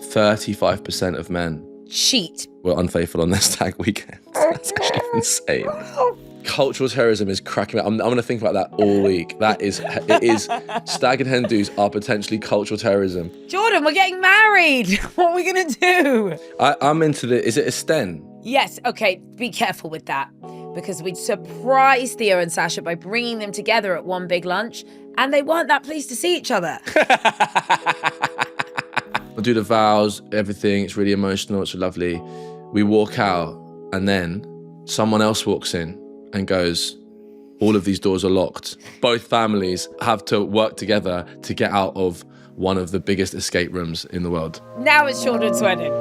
35% of men cheat. were unfaithful on their stag weekend. That's actually insane. Cultural terrorism is cracking me up. I'm going to think about that all week. It is stag and hen do's are potentially cultural terrorism. Jordan, we're getting married. What are we going to do? I'm into is it a sten? Yes, okay, be careful with that. Because we'd surprise Theo and Sasha by bringing them together at one big lunch, and they weren't that pleased to see each other. We'll do the vows, everything. It's really emotional. It's lovely. We walk out, and then someone else walks in and goes, all of these doors are locked. Both families have to work together to get out of one of the biggest escape rooms in the world. Now it's Jordan's wedding.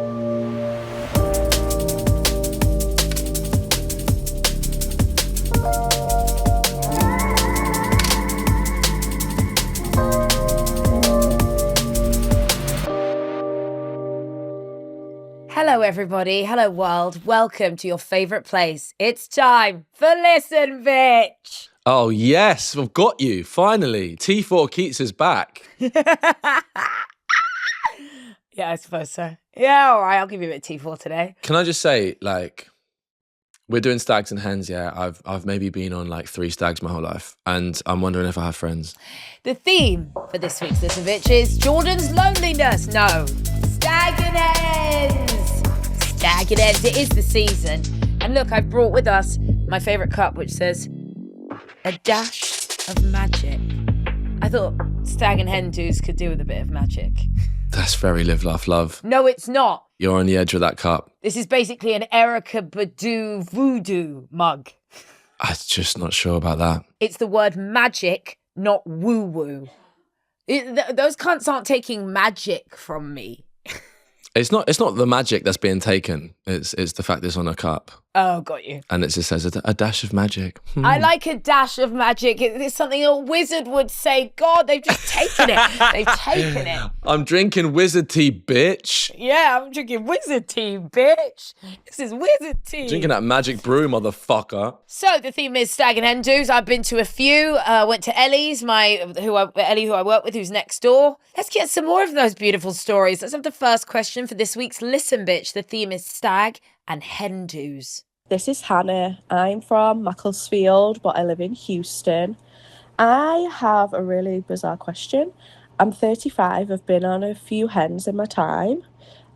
Hello, everybody. Hello, world. Welcome to your favourite place. It's time for Listen, Bitch. Oh, yes. I've got you. Finally. T4 Keats is back. Yeah, I suppose so. Yeah, all right. I'll give you a bit of T4 today. Can I just say, we're doing stags and hens, yeah. I've maybe been on 3 stags my whole life, and I'm wondering if I have friends. The theme for this week's Listen, Bitch is Jordan's loneliness. No, stag and hens. Stag and hens. It is the season. And look, I've brought with us my favourite cup, which says, a dash of magic. I thought stag and hen do's could do with a bit of magic. That's very live, laugh, love. No, it's not. You're on the edge of that cup. This is basically an Erica Badu voodoo mug. I'm just not sure about that. It's the word magic, not woo-woo. Those cunts aren't taking magic from me. It's not the magic that's being taken. It's the fact that it's on a cup. Oh, got you. And it just says a dash of magic. I like a dash of magic. It's something a wizard would say. God, they've just taken it. They've taken it. I'm drinking wizard tea, bitch. Yeah, I'm drinking wizard tea, bitch. This is wizard tea. Drinking that magic brew, motherfucker. So the theme is stag and hen do's. I've been to a few. Went to Ellie's, Ellie, who I work with, who's next door. Let's get some more of those beautiful stories. Let's have the first question for this week's Listen, Bitch. The theme is stag and hen do's. This is Hannah. I'm from Macclesfield, but I live in Houston. I have a really bizarre question. I'm 35. I've been on a few hens in my time.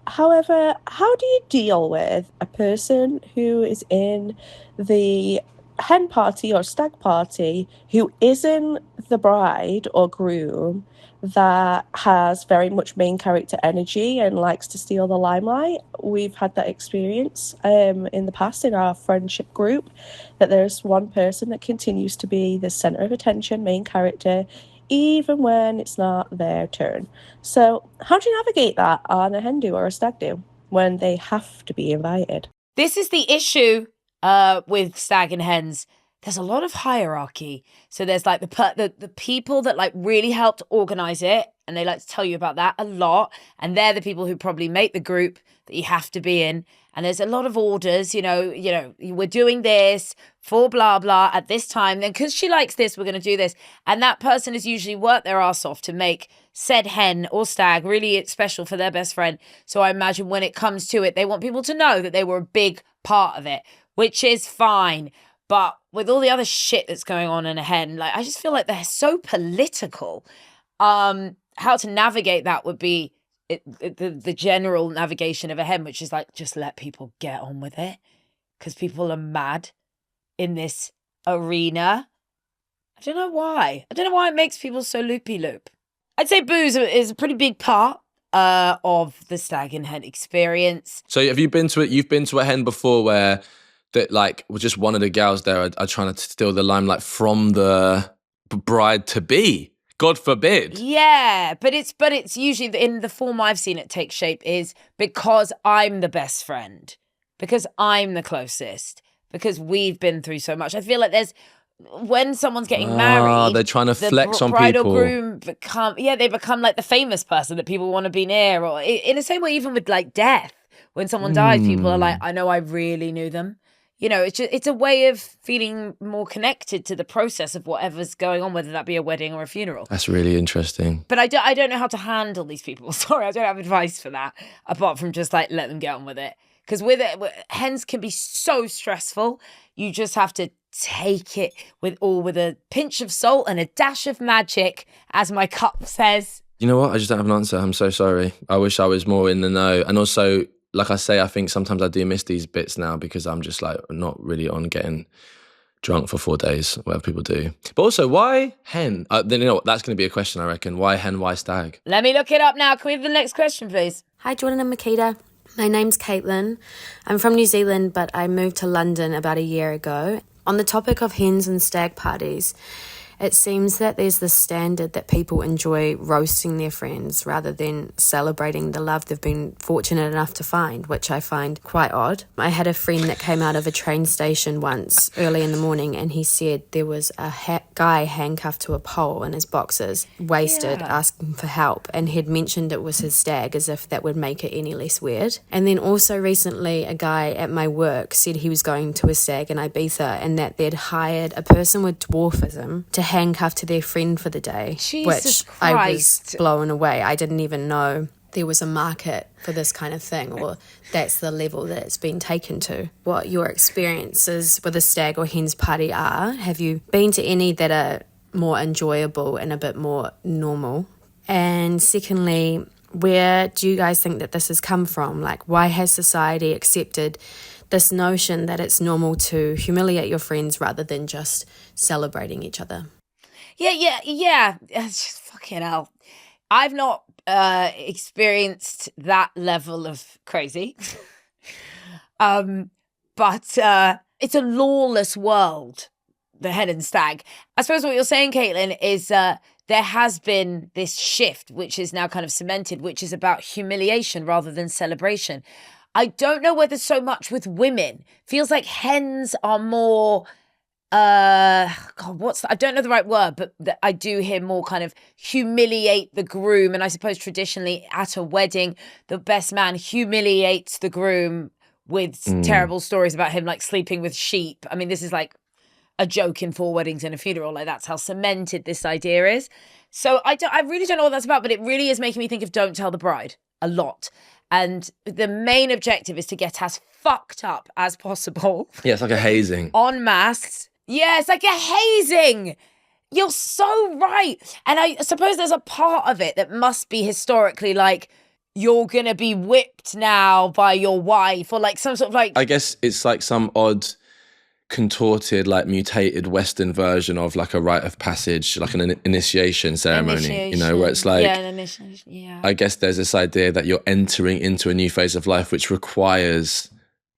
However, how do you deal with a person who is in the hen party or stag party who isn't the bride or groom, that has very much main character energy and likes to steal the limelight? We've had that experience in the past in our friendship group, that there's one person that continues to be the centre of attention, main character, even when it's not their turn. So how do you navigate that on a hen do or a stag do when they have to be invited? This is the issue with stag and hens. There's a lot of hierarchy. So there's the people that really helped organize it, and they like to tell you about that a lot. And they're the people who probably make the group that you have to be in. And there's a lot of orders, we're doing this for blah, blah at this time. Then because she likes this, we're going to do this. And that person has usually worked their ass off to make said hen or stag really special for their best friend. So I imagine when it comes to it, they want people to know that they were a big part of it, which is fine. But with all the other shit that's going on in a hen, I just feel like they're so political. How to navigate that would be the general navigation of a hen, which is just let people get on with it, because people are mad in this arena. I don't know why. It makes people so loopy-loop. I'd say booze is a pretty big part of the stag and hen experience. So have you been to it? You've been to a hen before where that just one of the gals there are trying to steal the limelight from the bride to be. God forbid. Yeah, but it's usually in the form I've seen it take shape is because I'm the best friend, because I'm the closest, because we've been through so much. I feel like when someone's getting married, they're trying to flex on bride people. Or groom they become the famous person that people want to be near, or in the same way, even with death, when someone dies, people are I know I really knew them. you know, it's a way of feeling more connected to the process of whatever's going on, whether that be a wedding or a funeral. That's really interesting. But I don't know how to handle these people. Sorry, I don't have advice for that, apart from just like let them get on with it. Because with it, hens can be so stressful. You just have to take it with a pinch of salt and a dash of magic, as my cup says. You know what? I just don't have an answer. I'm so sorry. I wish I was more in the know. And also, like I say, I think sometimes I do miss these bits now because I'm just like not really on getting drunk for 4 days, whatever people do. But also, why hen? Then you know what? That's going to be a question, I reckon. Why hen? Why stag? Let me look it up now. Can we have the next question, please? Hi, Jordan and Miquita. My name's Caillin. I'm from New Zealand, but I moved to London about a year ago. On the topic of hens and stag parties, it seems that there's this standard that people enjoy roasting their friends rather than celebrating the love they've been fortunate enough to find, which I find quite odd. I had a friend that came out of a train station once early in the morning and he said there was a guy handcuffed to a pole in his boxers, wasted, asking for help, and he'd mentioned it was his stag as if that would make it any less weird. And then also recently a guy at my work said he was going to a stag in Ibiza and that they'd hired a person with dwarfism to handcuffed to their friend for the day, Jesus which I Christ. was blown away. I didn't even know there was a market for this kind of thing, or that's the level that it's been taken to. What your experiences with a stag or hens party are? Have you been to any that are more enjoyable and a bit more normal? And secondly, where do you guys think that this has come from? Like, why has society accepted this notion that it's normal to humiliate your friends rather than just celebrating each other? Yeah. It's just fucking hell. I've not experienced that level of crazy. But it's a lawless world, the hen and stag. I suppose what you're saying, Caitlin, is there has been this shift, which is now kind of cemented, which is about humiliation rather than celebration. I don't know whether so much with women. Feels like hens are more... I don't know the right word, but I do hear more kind of humiliate the groom. And I suppose traditionally at a wedding, the best man humiliates the groom with terrible stories about him like sleeping with sheep. I mean, this is like a joke in 4 weddings and a funeral. Like that's how cemented this idea is. So I really don't know what that's about, but it really is making me think of Don't Tell the Bride a lot. And the main objective is to get as fucked up as possible. Yeah, it's like a hazing. En masse. Yeah, it's like a hazing. You're so right. And I suppose there's a part of it that must be historically like, you're going to be whipped now by your wife or like some sort of like... I guess it's like some odd contorted, like mutated Western version of like a rite of passage, like an initiation ceremony, you know, where it's like... Yeah, an initiation, yeah. I guess there's this idea that you're entering into a new phase of life which requires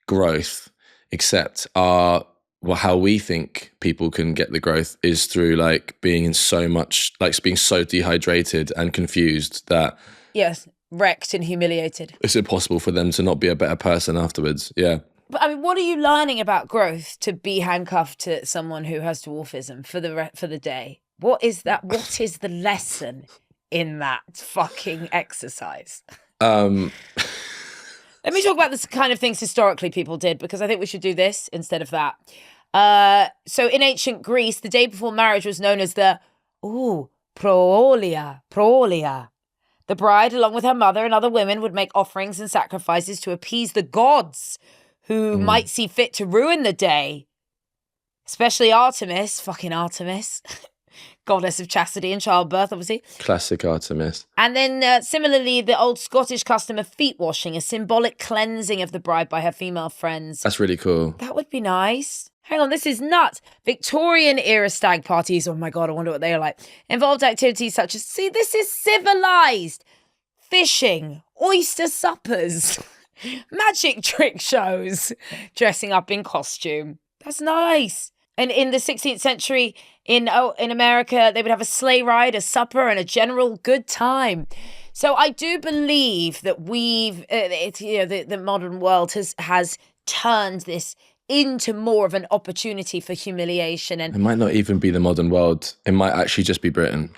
growth, except how we think people can get the growth is through like being in so much, like being so dehydrated and confused that... Yes, wrecked and humiliated. It's impossible for them to not be a better person afterwards, yeah. But I mean, what are you learning about growth to be handcuffed to someone who has dwarfism for the day? What is that? What is the lesson in that fucking exercise? Let me talk about the kind of things historically people did, because I think we should do this instead of that. So in ancient Greece, the day before marriage was known as the proolia. The bride, along with her mother and other women, would make offerings and sacrifices to appease the gods who might see fit to ruin the day. Especially Artemis, fucking Artemis, goddess of chastity and childbirth, obviously. Classic Artemis. And then similarly, the old Scottish custom of feet washing, a symbolic cleansing of the bride by her female friends. That's really cool. That would be nice. Hang on, this is nuts. Victorian era stag parties, oh my God, I wonder what they are like. Involved activities such as, see, this is civilized. Fishing, oyster suppers, magic trick shows, dressing up in costume. That's nice. And in the 16th century, in America, they would have a sleigh ride, a supper, and a general good time. So I do believe that the modern world has turned this into more of an opportunity for humiliation. And it might not even be the modern world. It might actually just be Britain.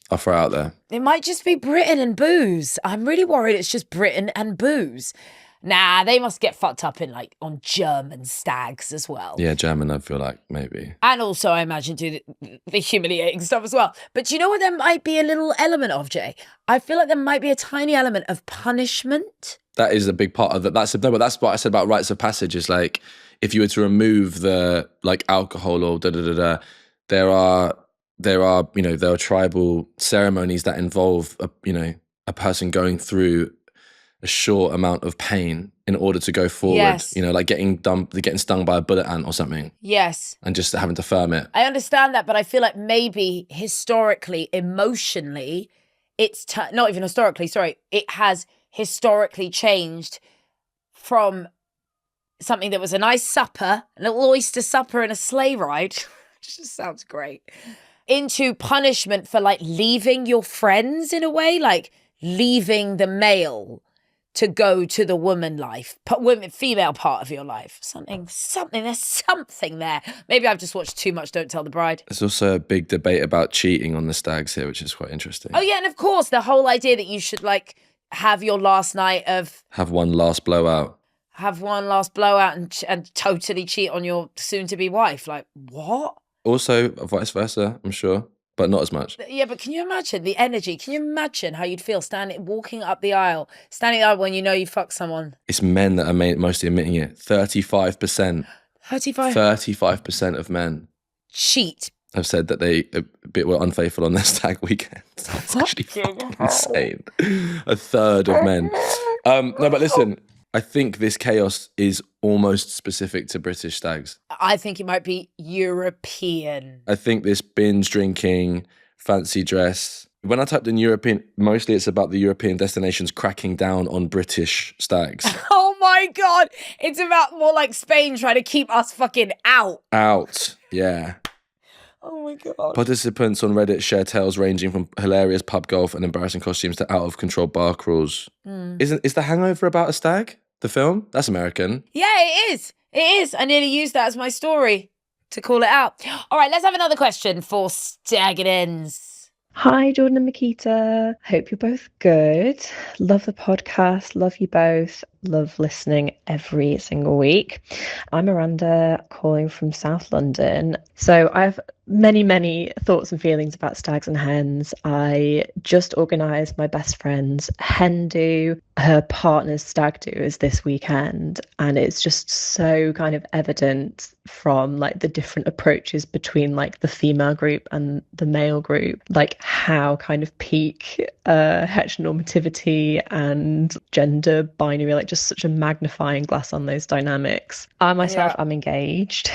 I'll throw out there. It might just be Britain and booze. I'm really worried it's just Britain and booze. Nah, they must get fucked up in like on German stags as well. Yeah, German, I feel like maybe. And also, I imagine do the humiliating stuff as well. But do you know what there might be a little element of, Jay? I feel like there might be a tiny element of punishment. That is a big part of it. But that's what I said about rites of passage. Is like if you were to remove the like alcohol or there are tribal ceremonies that involve a person going through a short amount of pain in order to go forward. Yes. Like getting stung by a bullet ant or something. Yes. And just having to firm it. I understand that, but I feel like maybe historically, emotionally, not even historically, sorry, it has historically changed from something that was a nice supper, a little oyster supper and a sleigh ride, which just sounds great, into punishment for like leaving your friends in a way, like leaving the male to go to the female part of your life. There's something there. Maybe I've just watched too much Don't Tell the Bride. There's also a big debate about cheating on the stags here, which is quite interesting. Oh yeah, and of course, the whole idea that you should like have your last night of... Have one last blowout and totally cheat on your soon-to-be wife. Like, what? Also, vice versa, I'm sure, but not as much. Yeah, but can you imagine the energy? Can you imagine how you'd feel walking up the aisle, standing up when you know you fucked someone? It's men that are mostly admitting it. 35%. 35% of men cheat. Have said that they were unfaithful on their stag weekend. That's actually fucking insane. A third of men. No, but listen, I think this chaos is almost specific to British stags. I think it might be European. I think this binge drinking, fancy dress. When I typed in European, mostly it's about the European destinations cracking down on British stags. Oh my God. It's about more like Spain trying to keep us fucking out. Out, yeah. Oh my God. Participants on Reddit share tales ranging from hilarious pub golf and embarrassing costumes to out of control bar crawls. Is The Hangover about a stag? The film? That's American. Yeah, it is. It is. I nearly used that as my story to call it out. All right, let's have another question for Stag It Ends. Hi, Jordan and Miquita. Hope you're both good. Love the podcast. Love you both. Love listening every single week. I'm Miranda, calling from South London. So I have many thoughts and feelings about stags and hens. I just organised my best friend's hen do. Her partner's stag do is this weekend, and it's just so kind of evident from like the different approaches between like the female group and the male group, like how kind of peak heteronormativity and gender binary, like just such a magnifying glass on those dynamics. I myself am engaged.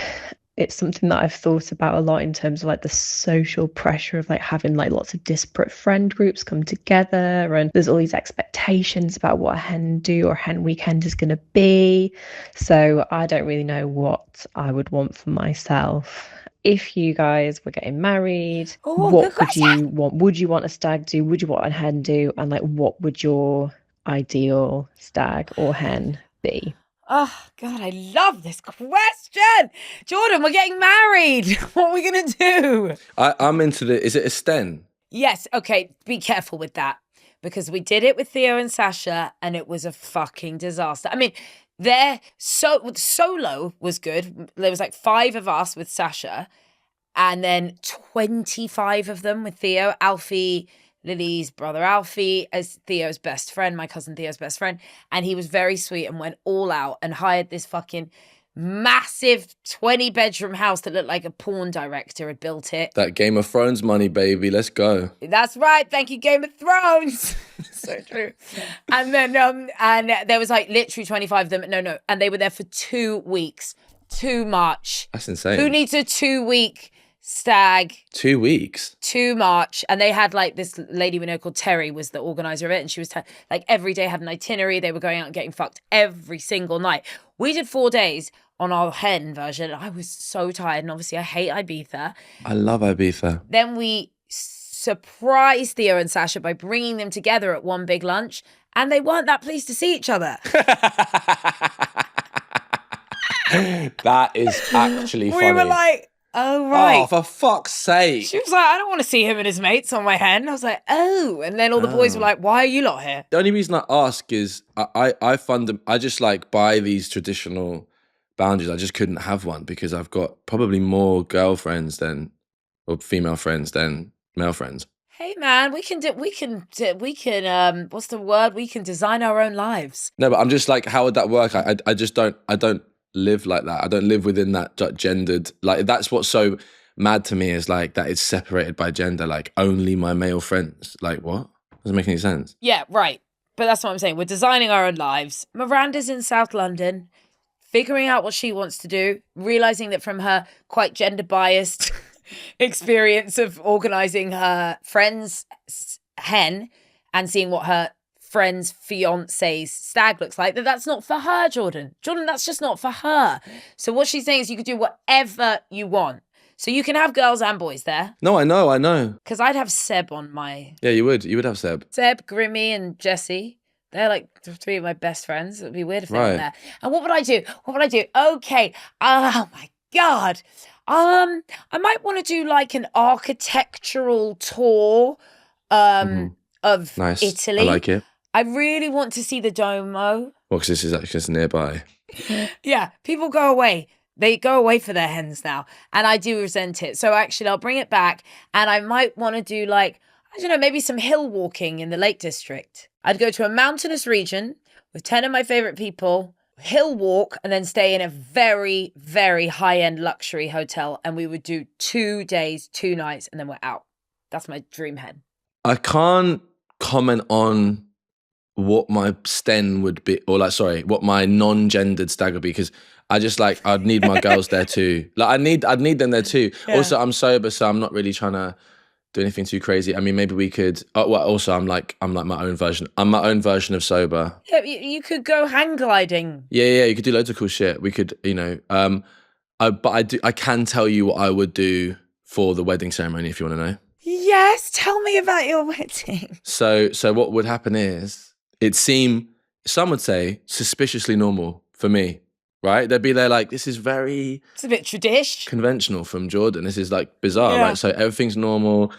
It's something that I've thought about a lot in terms of like the social pressure of like having like lots of disparate friend groups come together, and there's all these expectations about what a hen do or hen weekend is going to be. So I don't really know what I would want for myself. If you guys were getting married, what would you want? Would you want a stag do? Would you want a hen do? And like, what would your ideal stag or hen be? Oh, God, I love this question. Jordan, we're getting married. What are we going to do? I'm into is it a sten? Yes. Okay, be careful with that, because we did it with Theo and Sasha and it was a fucking disaster. I mean, solo was good. There was like 5 of us with Sasha and then 25 of them with Theo. Alfie, Lily's brother Alfie, as Theo's best friend, my cousin Theo's best friend. And he was very sweet and went all out and hired this fucking massive 20-bedroom house that looked like a porn director had built it. That Game of Thrones money, baby. Let's go. That's right. Thank you, Game of Thrones. So true. And then, and there was like literally 25 of them. No. And they were there for 2 weeks. Too much. That's insane. Who needs a 2-week stag? 2 weeks? Too much. And they had like this lady we know called Terry was the organizer of it. And she was like every day had an itinerary. They were going out and getting fucked every single night. We did 4 days on our hen version. I was so tired. And obviously I hate Ibiza. I love Ibiza. Then we surprised Theo and Sasha by bringing them together at one big lunch. And they weren't that pleased to see each other. That is actually funny. We were like, oh, right. Oh, for fuck's sake. She was like, I don't want to see him and his mates on my hen. I was like, oh. And then all the boys were like, why are you lot here? The only reason I ask is I just like by these traditional boundaries. I just couldn't have one because I've got probably more girlfriends or female friends than male friends. Hey man, we can what's the word? We can design our own lives. No, but I'm just like, how would that work? I just don't live like that. I don't live within that gendered, like that's what's so mad to me is like that it's separated by gender, like only my male friends. Like what? Doesn't make any sense. Yeah, right. But that's what I'm saying. We're designing our own lives. Miranda's in South London, figuring out what she wants to do, realizing that from her quite gender biased experience of organizing her friend's hen and seeing what her friend's fiance's stag looks like, that's not for her, Jordan, that's just not for her. So what she's saying is you could do whatever you want. So you can have girls and boys there. No, I know. Because I'd have Seb on my... Yeah, you would have Seb. Seb, Grimmy and Jessie. They're like three of my best friends. It would be weird if they were there. And what would I do? Okay. Oh my God. I might want to do like an architectural tour of nice. Italy. I like it. I really want to see the Duomo. Well, because this is actually just nearby. Yeah, people go away. They go away for their hens now. And I do resent it. So actually, I'll bring it back. And I might want to do like, I don't know, maybe some hill walking in the Lake District. I'd go to a mountainous region with 10 of my favorite people, hill walk, and then stay in a very, very high-end luxury hotel. And we would do 2 days, 2 nights, and then we're out. That's my dream hen. I can't comment on what my sten would be, or what my non-gendered stag would be, because I just like, I'd need my girls there too. Like I'd need them there too. Yeah. Also, I'm sober, so I'm not really trying to do anything too crazy. I mean, maybe we could. Also, I'm like my own version. I'm my own version of sober. Yeah, you could go hang gliding. Yeah. You could do loads of cool shit. We could, but I can tell you what I would do for the wedding ceremony if you want to know. Yes, tell me about your wedding. So what would happen is some would say suspiciously normal for me. Right? They'd be there like, this is very... It's a bit tradish. Conventional from Jordan. This is like bizarre, right? So everything's normal.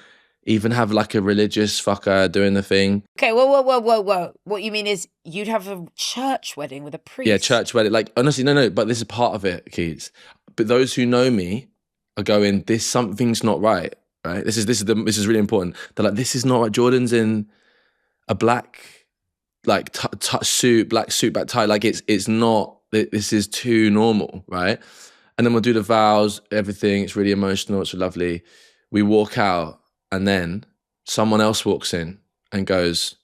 Even have like a religious fucker doing the thing. Okay, whoa. What you mean is you'd have a church wedding with a priest? Yeah, church wedding. Like, honestly, no, but this is part of it, Keats. But those who know me are going, something's not right, right? This is really important. They're like, this is not right. Jordan's in a black, like, suit, black tie. Like, it's not... This is too normal, right? And then we'll do the vows, everything. It's really emotional. It's lovely. We walk out and then someone else walks in and goes,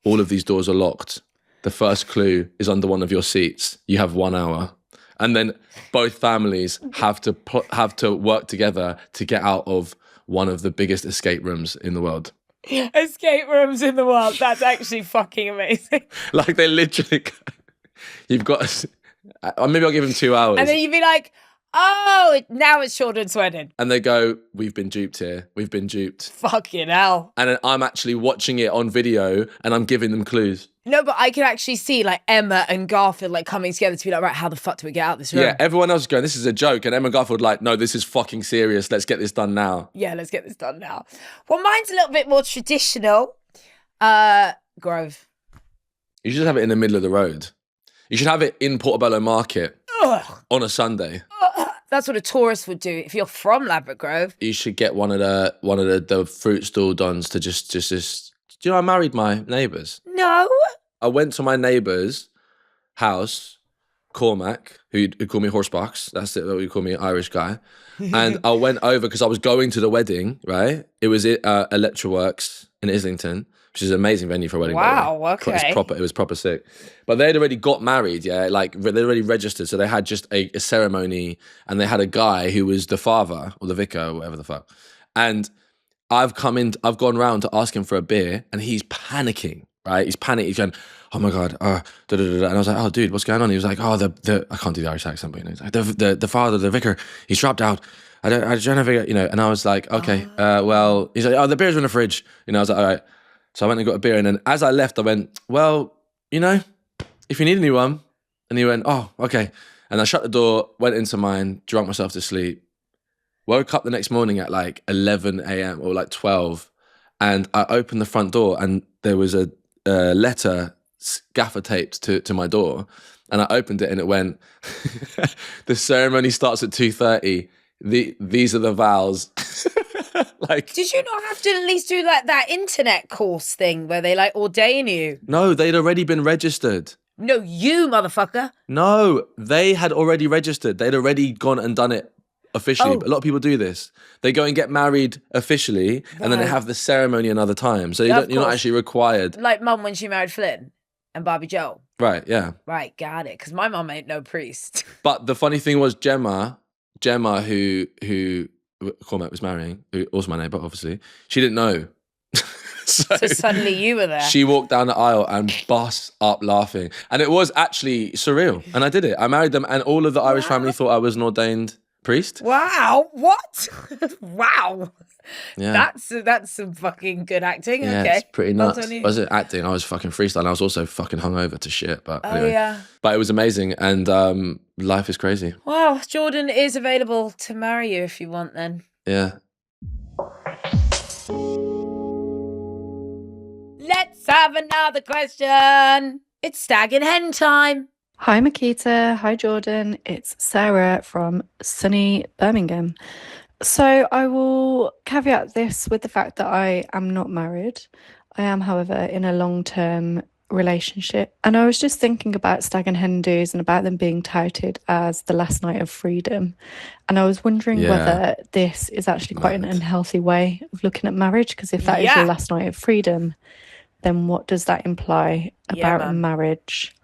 all of these doors are locked. The first clue is under one of your seats. You have 1 hour. And then both families have to work together to get out of one of the biggest escape rooms in the world. Escape rooms in the world. That's actually fucking amazing. Like they literally, you've got... maybe I'll give him 2 hours. And then you'd be like, oh, now it's Jordan's wedding. And they go, we've been duped here. We've been duped. Fucking hell. And then I'm actually watching it on video and I'm giving them clues. No, but I can actually see like Emma and Garfield like coming together to be like, right, how the fuck do we get out of this room? Yeah, everyone else is going, this is a joke. And Emma and Garfield like, no, this is fucking serious. Let's get this done now. Yeah, let's get this done now. Well, mine's a little bit more traditional. Grove. You should have it in the middle of the road. You should have it in Portobello Market on a Sunday. That's what a tourist would do if you're from Ladbroke Grove. You should get one of the fruit stall dons to just. Do you know I married my neighbours? No. I went to my neighbour's house, Cormac, who called me Horsebox. That's it. What you call me, Irish guy. And I went over because I was going to the wedding. Right? It was at Electroworks in Islington, which is an amazing venue for a wedding. Wow, okay. It was proper sick. But they'd already got married, yeah, like they'd already registered. So they had just a ceremony and they had a guy who was the father or the vicar or whatever the fuck. And I've gone round to ask him for a beer and he's panicking, right? He's panicking. He's going, oh my God, And I was like, oh dude, what's going on? He was like, oh, I can't do the Irish accent, but he's like, the father, the vicar, he's dropped out. I'm trying to figure, and I was like, okay, well, he's like, oh, the beer's in the fridge. I was like, all right. So I went and got a beer, and then as I left, I went, well, if you need anyone, and he went, oh, okay. And I shut the door, went into mine, drank myself to sleep. Woke up the next morning at like 11 a.m. or like 12, and I opened the front door, and there was a letter gaffer taped to my door, and I opened it, and it went, "The ceremony starts at 2:30. These are the vows." Like, did you not have to at least do like that internet course thing where they like ordain you? no, they'd already been registered. No, you motherfucker. No, they had already registered. They'd already gone and done it officially. Oh. But a lot of people do this. They go and get married officially, and then they Right. have the ceremony another time. So Yeah, of you're not course. actually required. Like mum when she married Flynn and Barbie Joe. Right, yeah. Right, got it. Because my mum ain't no priest. But the funny thing was Gemma, who Cormac was marrying, who also my neighbour, obviously, she didn't know. So suddenly you were there. she walked down the aisle and bust up laughing. And it was actually surreal. And I did it. I married them, and all of the Irish family thought I was an ordained priest. Wow, what? Wow. Yeah. That's some fucking good acting. Yeah, Okay. it's pretty Well nuts. done you. I wasn't acting, I was fucking freestyling. I was also fucking hungover to shit. But Oh, anyway. yeah. But it was amazing, and life is crazy. Wow, Jordan is available to marry you if you want then. Yeah. Let's have another question. It's stag and hen time. Hi, Miquita. Hi, Jordan. It's Sarah from sunny Birmingham. So I will caveat this with the fact that I am not married. I am, however, in a long-term relationship. And I was just thinking about stag and hen do's and about them being touted as the last night of freedom. And I was wondering Yeah. whether this is actually quite an Mad. unhealthy way of looking at marriage, because if that is Yeah. your last night of freedom, then what does that imply Yeah, about a man. marriage?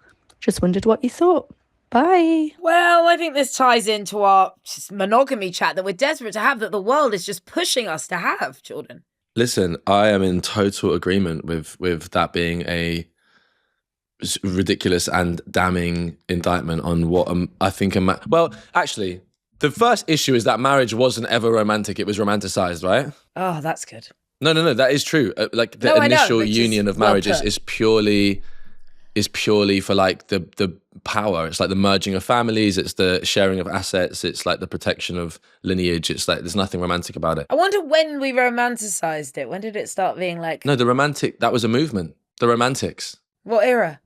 Just wondered what you thought. Bye. Well, I think this ties into our just monogamy chat that we're desperate to have, that the world is just pushing us to have, Jordan. Listen, I am in total agreement with that being a ridiculous and damning indictment on what I think well, actually, the first issue is that marriage wasn't ever romantic. It was romanticized, right? Oh, that's good. No, that is true. Like the No, I know, initial which is union of well marriage put. is purely for like the power. It's like the merging of families. It's the sharing of assets. It's like the protection of lineage. It's like there's nothing romantic about it. I wonder when we romanticized it. When did it start being like, No, that was a movement. The Romantics. what era?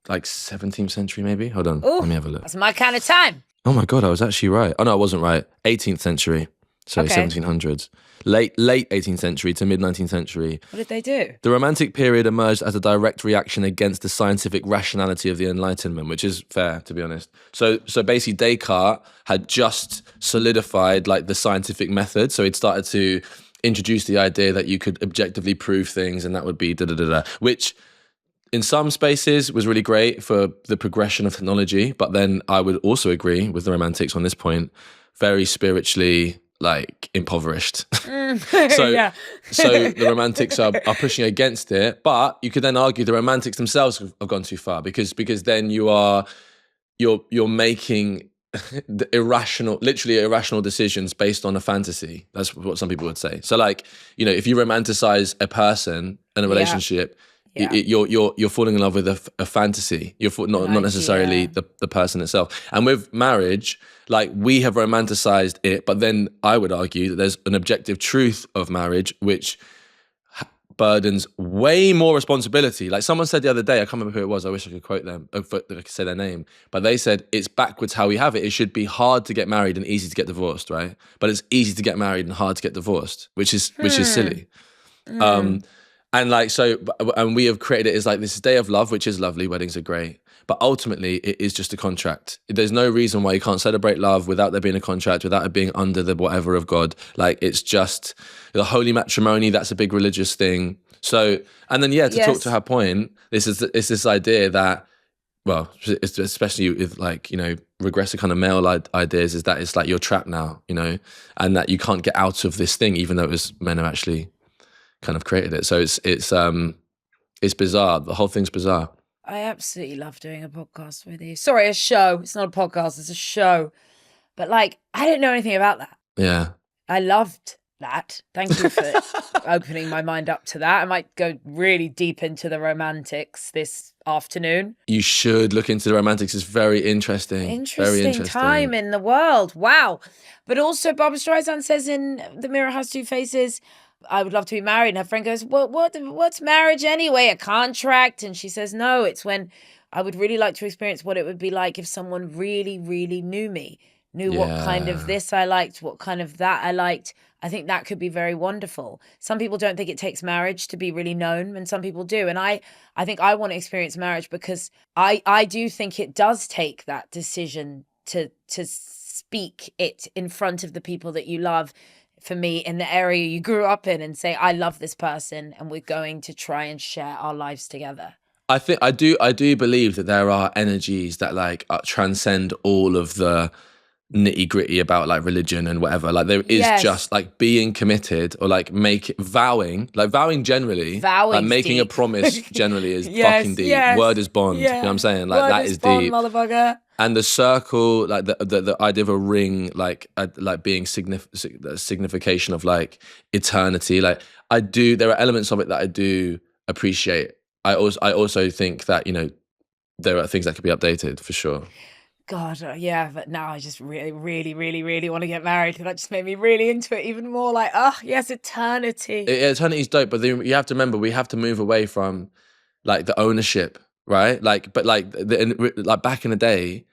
Like 17th century maybe. Hold on, Ooh, let me have a look. that's my kind of time. Oh my god, I was actually right. Oh no, I wasn't right. 18th century. So Okay. 1700s. Late 18th century to mid 19th century. What did they do? The Romantic period emerged as a direct reaction against the scientific rationality of the Enlightenment, which is fair, to be honest. So basically, Descartes had just solidified like the scientific method. So he'd started to introduce the idea that you could objectively prove things, and that would be da-da-da-da, which in some spaces was really great for the progression of technology. But then I would also agree with the Romantics on this point, very spiritually like impoverished. So Yeah. so the Romantics are pushing against it, but you could then argue the Romantics themselves have gone too far because then you're making literally irrational decisions based on a fantasy. That's what some people would say. So like, you know, if you romanticize a person and a relationship, Yeah. you're falling in love with a fantasy. You're not necessarily idea. the person itself. And with marriage, like we have romanticized it, but then I would argue that there's an objective truth of marriage which burdens way more responsibility. Like someone said the other day, I can't remember who it was. I wish I could quote them, I could say their name, but they said it's backwards how we have it. It should be hard to get married and easy to get divorced, right? But it's easy to get married and hard to get divorced, which is silly. And like, so, and we have created it as like this day of love, which is lovely. Weddings are great. But ultimately, it is just a contract. There's no reason why you can't celebrate love without there being a contract, without it being under the whatever of God. Like, it's just the holy matrimony. That's a big religious thing. So, and then, to talk to her point, it's this idea that, well, it's especially with like, you know, regressive kind of male ideas, is that it's like you're trapped now, you know, and that you can't get out of this thing, even though it was men who actually kind of created it. So it's bizarre. The whole thing's bizarre. I absolutely love doing a podcast with you. Sorry, a show. It's not a podcast, it's a show. But like, I didn't know anything about that. Yeah. I loved that. Thank you for opening my mind up to that. I might go really deep into the romantics this afternoon. You should look into the romantics. It's very interesting. Very Interesting time in the world. Wow. But also Barbara Streisand says in The Mirror Has Two Faces, I would love to be married. And her friend goes, what's marriage anyway? A contract? And she says, no, it's when I would really like to experience what it would be like if someone really, really knew me, knew what kind of this I liked, what kind of that I liked. I think that could be very wonderful. Some people don't think it takes marriage to be really known, and some people do. And I think I want to experience marriage because I do think it does take that decision to speak it in front of the people that you love, for me, in the area you grew up in, and say, I love this person and we're going to try and share our lives together. I think I do believe that there are energies that like transcend all of the nitty gritty about like religion and whatever. Like there is just like being committed or like vowing generally, like making deep. a promise generally is fucking deep. Word is bond. You know what I'm saying? Like Word that is bond, deep. Motherfucker. And the circle, like the idea of a ring, like being signification of like eternity. Like there are elements of it that I do appreciate. I also think that, you know, there are things that could be updated for sure. God, yeah, but now I just really, really, really, really want to get married. That just made me really into it even more. Like, oh, yes, eternity. Eternity's dope, but then you have to remember, we have to move away from like the ownership, right? Like, but like back in the day,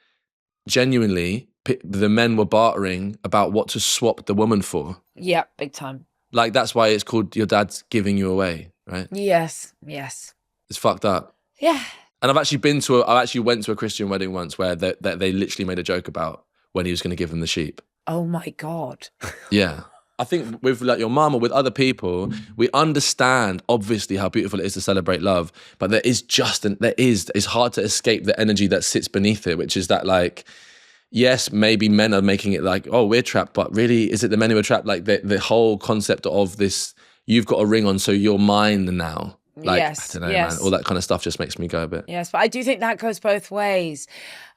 genuinely, the men were bartering about what to swap the woman for. Yeah, big time. Like that's why it's called your dad's giving you away, right? Yes. It's fucked up. Yeah. And I actually went to a Christian wedding once where they literally made a joke about when he was going to give them the sheep. Oh my God. Yeah. I think with like your mum or with other people, we understand obviously how beautiful it is to celebrate love, but it's hard to escape the energy that sits beneath it, which is that like, yes, maybe men are making it like, oh, we're trapped, but really, is it the men who are trapped? Like the whole concept of this, you've got a ring on, so you're mine now. Like, yes, I don't know, man. All that kind of stuff just makes me go a bit. Yes, but I do think that goes both ways.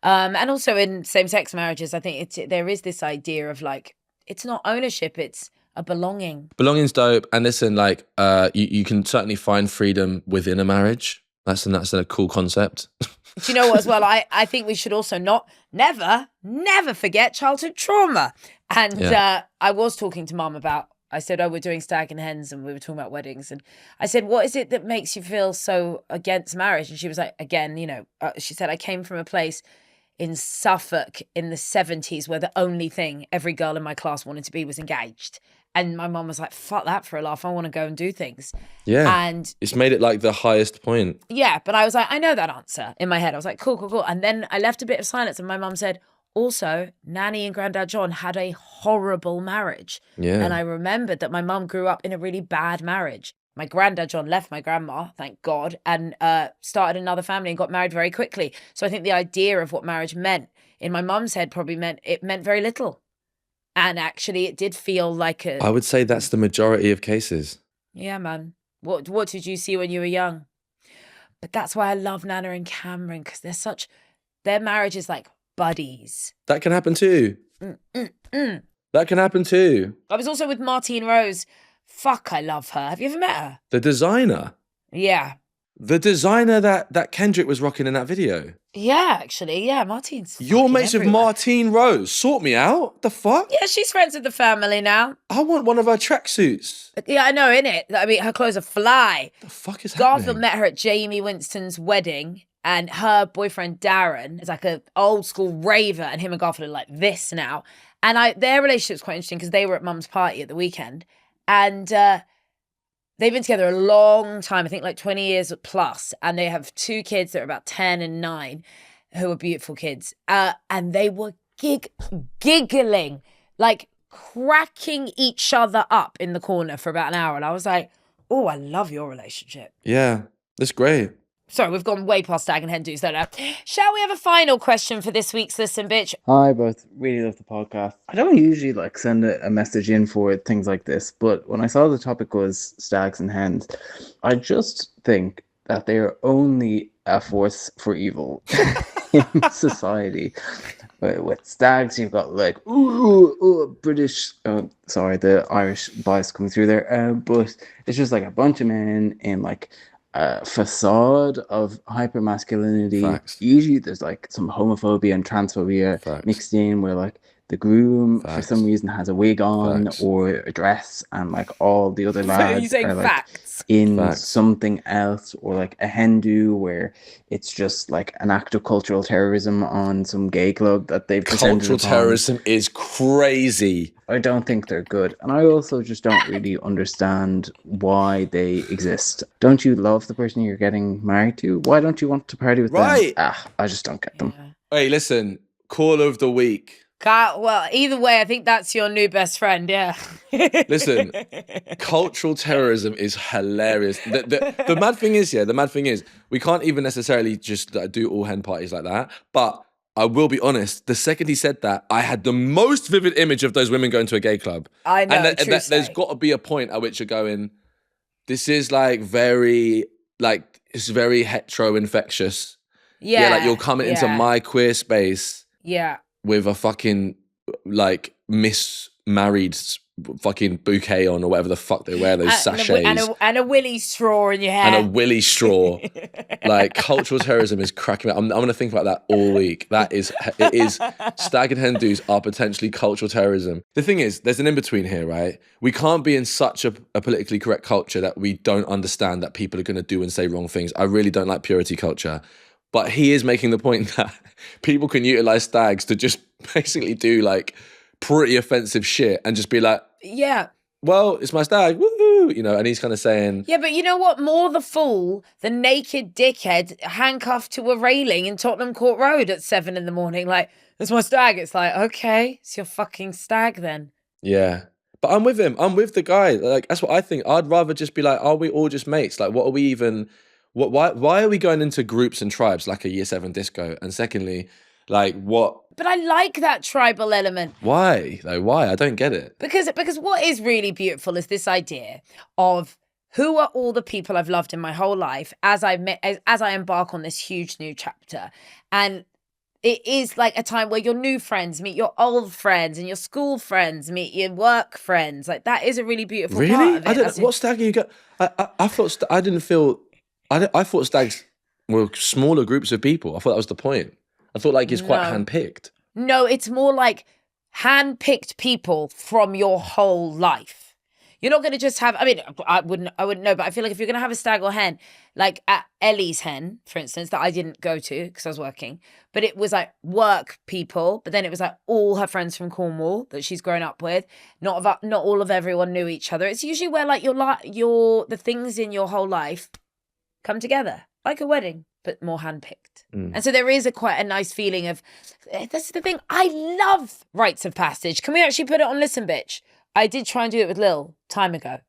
And also in same-sex marriages, I think there is this idea of like, it's not ownership, it's a belonging. Belonging's dope. And listen, like, you can certainly find freedom within a marriage. That's a cool concept. Do you know what as well? I think we should also never forget childhood trauma. And I was talking to Mum about, I said, oh, we're doing stag and hens and we were talking about weddings. And I said, what is it that makes you feel so against marriage? And she was like, again, you know, she said, I came from a place in Suffolk in the 70s where the only thing every girl in my class wanted to be was engaged. And my mum was like, fuck that for a laugh. I want to go and do things. Yeah. And it's made it like the highest point. Yeah. But I was like, I know that answer in my head. I was like, cool. And then I left a bit of silence and my mum said, also, Nanny and Grandad John had a horrible marriage. Yeah. And I remembered that my mum grew up in a really bad marriage. My Grandad John left my grandma, thank God, and started another family and got married very quickly. So I think the idea of what marriage meant in my mum's head probably meant very little. And actually it did feel like I would say that's the majority of cases. Yeah, man. What did you see when you were young? But that's why I love Nana and Cameron, because their marriage is like buddies. That can happen too. That can happen too. I was also with Martine Rose. Fuck, I love her. Have you ever met her? The designer. Yeah. The designer that Kendrick was rocking in that video. Yeah, actually. Yeah, Martine's You're mates with Martine Rose. Sort me out. The fuck? Yeah, she's friends with the family now. I want one of her tracksuits. Yeah, I know, innit? I mean, her clothes are fly. The fuck is happening? Garfield met her at Jamie Winston's wedding. And her boyfriend, Darren, is like an old school raver. And him and Garfield are like this now. And their relationship's quite interesting because they were at Mum's party at the weekend. And they've been together a long time, I think like 20 years plus. And they have 2 kids that are about 10 and 9 who are beautiful kids. And they were giggling, like cracking each other up in the corner for about an hour. And I was like, oh, I love your relationship. Yeah, that's great. Sorry, we've gone way past stag and hen do's there now. Shall we have a final question for this week's Listen Bitch? Hi, both. Really love the podcast. I don't usually send a message in for things like this, but when I saw the topic was stags and hens, I just think that they are only a force for evil in society. But with stags, you've got like British. Sorry, the Irish bias coming through there. But it's just like a bunch of men in like a facade of hyper masculinity. Facts. Usually, there's like some homophobia and transphobia Facts. mixed in, where like the groom for Facts. some reason has a wig on Facts. or a dress, and like all the other Are you lads saying are like facts? in Facts. something else, or like a hen do where it's just like an act of cultural terrorism on some gay club that they've descended Cultural upon. terrorism is crazy. I don't think they're good, and I also just don't really understand why they exist. Don't you love the person you're getting married to? Why don't you want to party with Right. them? I just don't get them. Hey, listen, call of the week. Well, either way, I think that's your new best friend, yeah. Listen, cultural terrorism is hilarious. The mad thing is, we can't even necessarily just do all hen parties like that. But I will be honest, the second he said that, I had the most vivid image of those women going to a gay club. I know, and there's got to be a point at which you're going, this is like it's very hetero infectious. Yeah, like you're coming into my queer space. Yeah. With a fucking like mismarried fucking bouquet on or whatever the fuck they wear, those sachets. And a willy straw in your hair. And a willy straw. Like cultural terrorism is cracking me up. I'm going to think about that all week. It is stag and hen do's are potentially cultural terrorism. The thing is, there's an in-between here, right? We can't be in such a politically correct culture that we don't understand that people are going to do and say wrong things. I really don't like purity culture. But he is making the point that people can utilize stags to just basically do like pretty offensive shit and just be like, yeah, well, it's my stag, woohoo, and he's kind of saying, yeah, but you know what? More the fool, the naked dickhead handcuffed to a railing in Tottenham Court Road at 7 a.m. Like, it's my stag. It's like, okay, it's your fucking stag then. Yeah. But I'm with him. I'm with the guy. Like, that's what I think. I'd rather just be like, are we all just mates? Like, what are we even... Why are we going into groups and tribes like a Year 7 disco? And secondly, like what? But I like that tribal element. Why? Like why? I don't get it. Because what is really beautiful is this idea of who are all the people I've loved in my whole life as I embark on this huge new chapter. And it is like a time where your new friends meet your old friends and your school friends meet your work friends. Like that is a really beautiful part of it. What stag you got? I thought I didn't feel. I thought stags were smaller groups of people. I thought that was the point. I thought like it's quite handpicked. No, it's more like handpicked people from your whole life. You're not going to just have, I mean, I wouldn't know, but I feel like if you're going to have a stag or hen, like at Ellie's hen, for instance, that I didn't go to because I was working, but it was like work people, but then it was like all her friends from Cornwall that she's grown up with. Not all of everyone knew each other. It's usually where like the things in your whole life come together like a wedding, but more handpicked. And so there is quite a nice feeling of, that's the thing. I love rites of passage. Can we actually put it on Listen Bitch? I did try and do it with Lil time ago.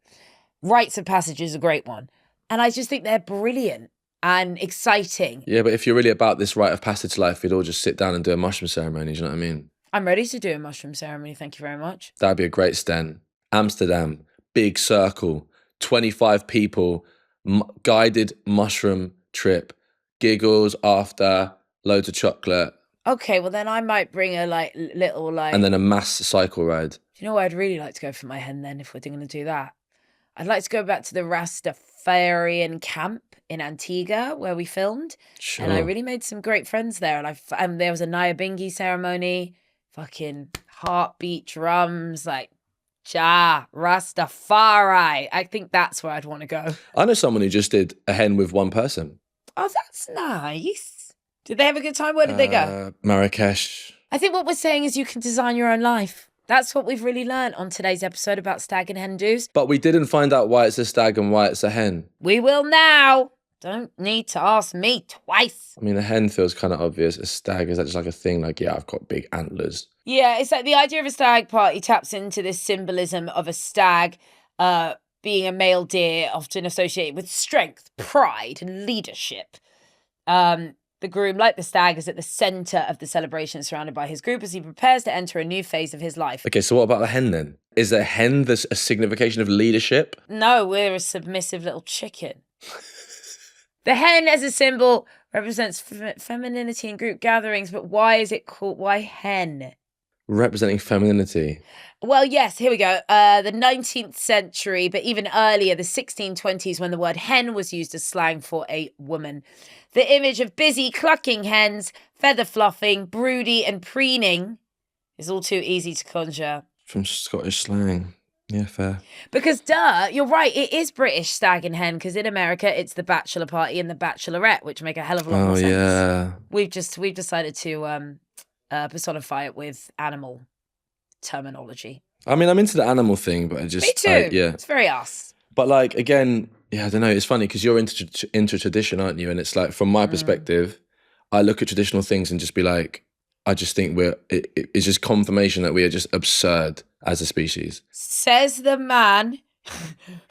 Rites of passage is a great one. And I just think they're brilliant and exciting. Yeah, but if you're really about this rite of passage life, we'd all just sit down and do a mushroom ceremony, do you know what I mean? I'm ready to do a mushroom ceremony, thank you very much. That'd be a great sten. Amsterdam, big circle, 25 people, guided mushroom trip, giggles after, loads of chocolate. Okay, well then I might bring a little and then a mass cycle ride. Do you know where I'd really like to go for my hen then if we're going to do that? I'd like to go back to the Rastafarian camp in Antigua where we filmed. Sure. And I really made some great friends there. And there was a Nyabingi ceremony, fucking heartbeat drums, like Rastafari. I think that's where I'd want to go. I know someone who just did a hen with one person. Oh, that's nice. Did they have a good time? Where did they go? Marrakesh. I think what we're saying is you can design your own life. That's what we've really learned on today's episode about stag and hen do's. But we didn't find out why it's a stag and why it's a hen. We will now. Don't need to ask me twice. I mean, a hen feels kind of obvious. A stag, is that just like a thing? Like, yeah, I've got big antlers. Yeah, it's like the idea of a stag party taps into this symbolism of a stag being a male deer, often associated with strength, pride, and leadership. The groom, like the stag, is at the centre of the celebration, surrounded by his group as he prepares to enter a new phase of his life. Okay, so what about the hen then? Is a hen a signification of leadership? No, we're a submissive little chicken. The hen as a symbol represents femininity in group gatherings, but why is it called, why hen? Representing femininity. Well, yes, here we go. The 19th century, but even earlier, the 1620s, when the word hen was used as slang for a woman. The image of busy clucking hens, feather fluffing, broody, and preening is all too easy to conjure. From Scottish slang. Yeah, fair. Because, you're right, it is British stag and hen, because in America, it's the bachelor party and the bachelorette, which make a hell of a lot more sense. Yeah. We've decided to personify it with animal terminology. I mean, I'm into the animal thing, but I just... Me too. Yeah. It's very us. But like, again, yeah, I don't know. It's funny because you're into tradition, aren't you? And it's like, from my perspective, I look at traditional things and just be like, I just think it's just confirmation that we are just absurd as a species. Says the man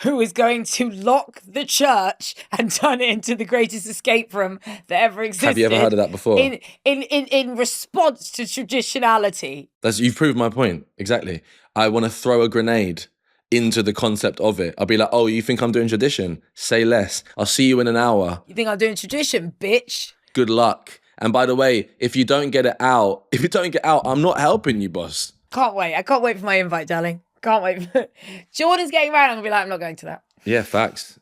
who is going to lock the church and turn it into the greatest escape room that ever existed. Have you ever heard of that before? In response to traditionality. You've proved my point. Exactly. I want to throw a grenade into the concept of it. I'll be like, oh, you think I'm doing tradition? Say less. I'll see you in an hour. You think I'm doing tradition, bitch? Good luck. And by the way, if you don't get out, I'm not helping you, boss. Can't wait. I can't wait for my invite, darling. Can't wait. Jordan's getting married. I'm going to be like, I'm not going to that. Yeah, facts.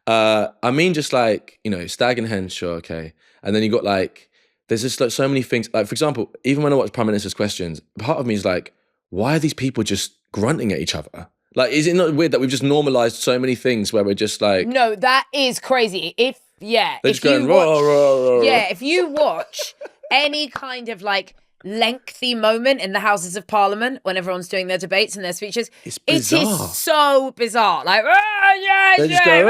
I mean, just like, stag and hen, sure, okay. And then you got like, there's just like so many things. Like, for example, even when I watch Prime Minister's questions, part of me is like, why are these people just grunting at each other? Like, is it not weird that we've just normalized so many things where we're just like... No, that is crazy. They're just going, if you watch any kind of like lengthy moment in the Houses of Parliament when everyone's doing their debates and their speeches, it's bizarre. It is so bizarre. Like, they just go,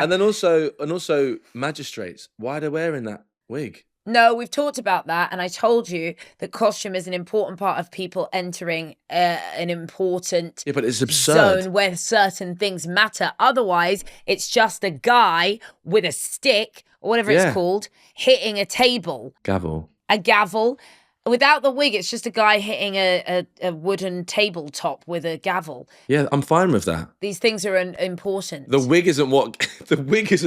and then also magistrates. Why are they wearing that wig? No, we've talked about that, and I told you that costume is an important part of people entering an important but it's absurd. Zone where certain things matter. Otherwise, it's just a guy with a stick, or whatever it's called, hitting a table. A gavel. Without the wig, it's just a guy hitting a wooden tabletop with a gavel. Yeah, I'm fine with that. These things are important. The wig isn't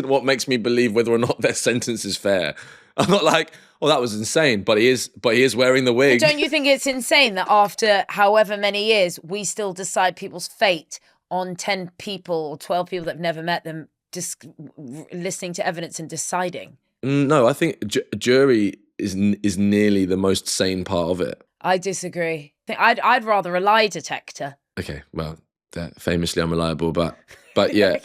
what makes me believe whether or not their sentence is fair. I'm not like, oh, that was insane, but he is wearing the wig. But don't you think it's insane that after however many years, we still decide people's fate on 10 people or 12 people that have never met them, just listening to evidence and deciding? No, I think jury is nearly the most sane part of it. I disagree. I'd rather a lie detector. Okay, well, they're famously unreliable, but yeah,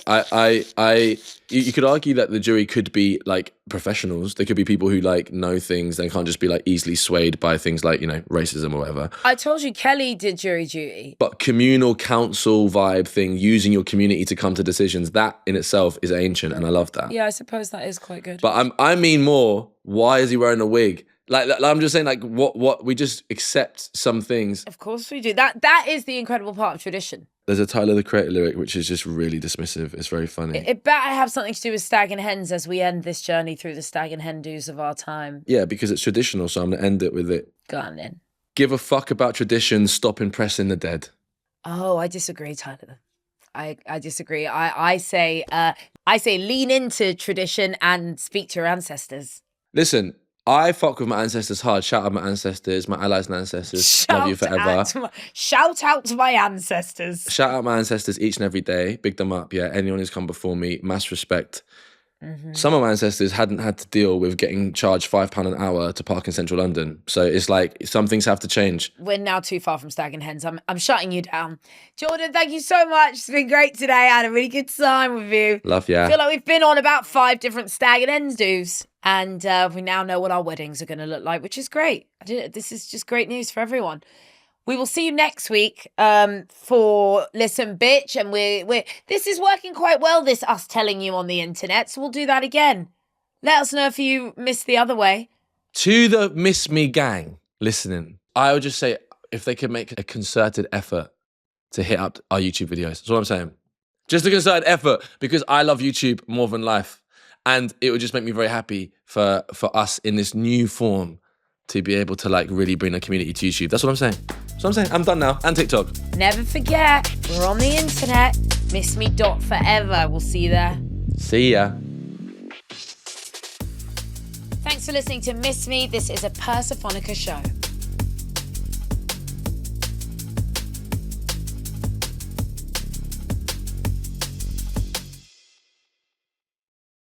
you could argue that the jury could be like professionals. They could be people who like know things. They can't just be like easily swayed by things like, racism or whatever. I told you Kelly did jury duty. But communal council vibe thing, using your community to come to decisions, that in itself is ancient, and I love that. Yeah, I suppose that is quite good. But I mean more, why is he wearing a wig? Like I'm just saying, like, what we just accept some things. Of course we do. That is the incredible part of tradition. There's a Tyler the Creator lyric which is just really dismissive. It's very funny. It better have something to do with stag and hens as we end this journey through the stag and hen do's of our time. Yeah, because it's traditional, so I'm going to end it with it. Go on then. Give a fuck about tradition, stop impressing the dead. Oh, I disagree, Tyler. I disagree. I say lean into tradition and speak to your ancestors. Listen, I fuck with my ancestors hard. Shout out my ancestors, my allies and ancestors. Love you forever. Shout out to my ancestors. Shout out my ancestors each and every day. Big them up, yeah. Anyone who's come before me, mass respect. Mm-hmm. Some of my ancestors hadn't had to deal with getting charged £5 an hour to park in central London. So it's like, some things have to change. We're now too far from stag and hens. I'm shutting you down. Jordan, thank you so much. It's been great today. I had a really good time with you. Love ya. I feel like we've been on about 5 different stag and hens do's. And we now know what our weddings are going to look like, which is great. This is just great news for everyone. We will see you next week for Listen Bitch. And this is working quite well, this us telling you on the internet. So we'll do that again. Let us know if you missed the other way. To the Miss Me gang listening, I would just say if they could make a concerted effort to hit up our YouTube videos. That's what I'm saying. Just a concerted effort, because I love YouTube more than life. And it would just make me very happy for us in this new form to be able to like really bring a community to YouTube. That's what I'm saying. That's what I'm saying. I'm done now. And TikTok. Never forget, we're on the internet. Miss me.forever. We'll see you there. See ya. Thanks for listening to Miss Me. This is a Persephonica show.